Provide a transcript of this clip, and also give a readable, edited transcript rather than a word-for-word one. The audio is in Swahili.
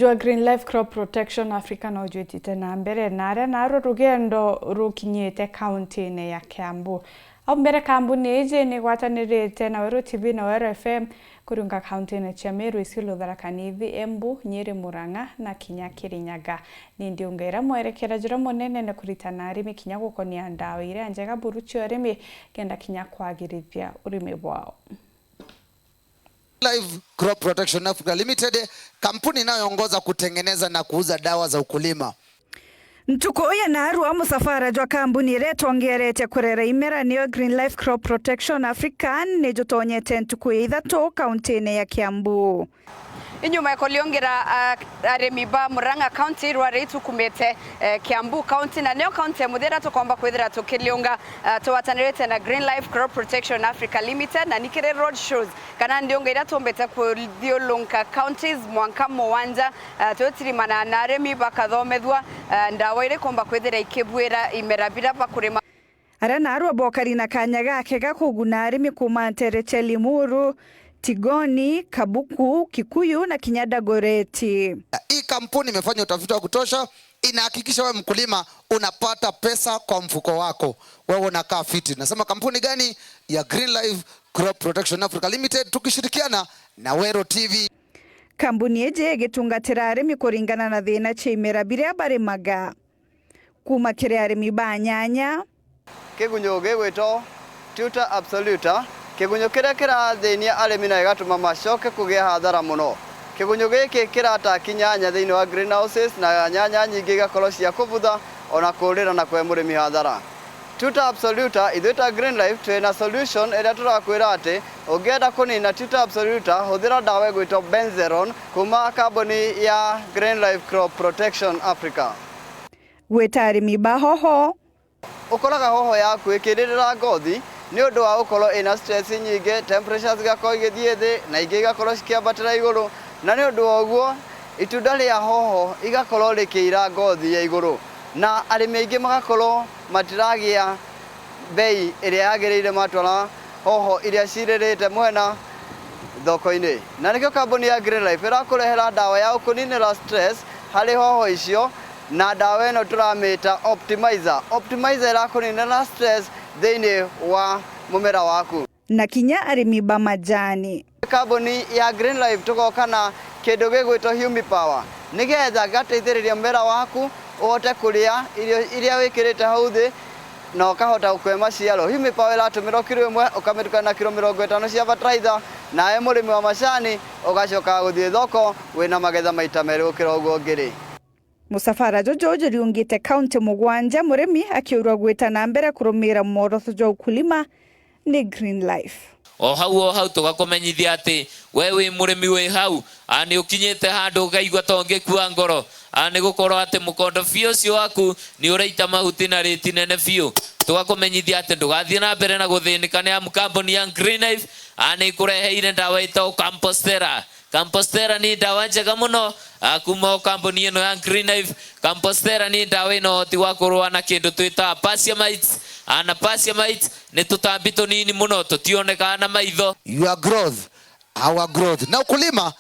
Jua Green Life Crop Protection Africa no jwitite na mbere nare naro rugendo rukinyite county-ini ya Kiambu. Au mbere kambuni ije ni gwatanirite na Wero TV na Wero FM kurunga county-ini cia Meru, Isiolo, Tharaka Nithi, Embu, Nyeri, Murang'a na kinya Kirinyaga. Ni ndiungaira mwerekera njira munene na kuritana arimi kinya gukonia ndawa iria njega buruchi arimi kenda kinya kwagirithia urimi bwao. Life Crop Protection Africa Limited, kampuni inayoongoza kutengeneza na kuuza dawa za ukulima. Ntuko ya naru wa musafara jwa kampuni retongerete kurera imera niyo Green Life Crop Protection Africa ni jutonyete ntuko ithatu kaunti-ini ya Kiambu. Inyuma koliongera aremi ba Murang'a County rware itukumete Kiambu County na neo county muthera tukomba kwithira tukilionga tuwatanirite na Green Life Crop Protection Africa Limited na nikire road shows kana ndionga ira tombete kuthiolunka counties mwanka muwanja twetirimana na aremi bakathomethwa ndawa ire komba kwithira ikibwira imerabira bakurima ara narwa bokari na kanya gake gakuguna aremi kuma Ntereche, Limuru, Tigoni, Kabuku, Kikuyu na Kinyadagoreti. Hii kampuni imefanya utafiti wa kutosha, inahakikisha wewe mkulima unapata pesa kwa mfuko wako. Wewe unakaa fiti. Nasema kampuni gani? Ya Green Life Crop Protection Africa Limited tukishirikiana na Wero TV. Kampuni eje getungatira aremi kuringana na thina chimera biria barimaga. Kuma kire aremi ba nyanya. Kigunyo gwito Tuta Absoluta. Kigunyo kira thĩinĩ arĩmi na igatũma macoke kũgĩa hathara mũno. Kigunyo gĩkĩ kĩratakia nyanya thĩinĩ wa greenhouses na nyanya nyingĩ igakorwo cia kũbutha ona kũrĩra na kwe mũrĩmi hathara. Tuta Absoluta ithuĩ ta Green Life twĩna solution ĩrĩa tũrakwĩra atĩ ũngĩenda kũnina Tuta Absoluta hũthĩra ndawa ĩgwĩtwo Benzeron kuma kambuni ya Green Life Crop Protection Africa. Gwĩta arĩmi ba hoho ũkoraga hoho yaku ĩkĩrĩrĩra ngothi ni undu wa ukorwo ina stress nyingi, temperatures igakorwo igithie thi na ingi igakorwo cikiambatira iguru, na ni undu wa uguo itunda ria hoho igakorwo rikiira ngothi ya iguru na arimi aingi magakorwo matiragia bei iria yagiriire matwara hoho iria ciririte mwena thoko-ini. Na nikio kambuni ya Green Life irakurehera dawa ya kuninira stress hari hoho icio, na dawa ino turamita Optimizer. Optimizer irakuninira stress thĩinĩ wa mumera waku. Na kinya arĩmi ba majani. Kambuni ya Green Life tugoka na kĩndũ gĩgwĩtwo Humipower nĩgetha gateithĩrĩria mumera waku ũhote kũrĩa iria wĩkĩrĩte hau thĩ na ũkahota gũkũhe maciaro. Humipower ĩratũmĩrwo kilo ĩmwe ũkamĩtukania na kilo 50 cia fertilizer, nawe mũrĩmi wa macani ũgacoka gũthiĩ thoko wĩna magetha maita merĩ gũkĩra ũguo ngĩrĩ. Musafara jojo riungite kaunti mugwanja murimi akiurwa gwita na mbere kurumira morotho jo ukulima ni Green Life. O hau tugakomenyithia ati we wi murimi wi hau ani ukinyite handu gaigwa tonge kwa ngoro ani gukorwo ati mukondo fio cio waku ni uraita mahuti na reti nene fio. Tugakomenyithia ati ndugathie na mbere na guthinika ni kambuni ya Green Life ani kureheire ndawa ito Compostera. Compostera ni dawa njega muno kuma kambuni ino ya Green Life. Compostera ni dawa ino hoti wa kurua na kindu twita Passia mites. Ana Passia mites ni tutambi tunini muno tutionekana na maitho. Your growth, our growth. Na ukulima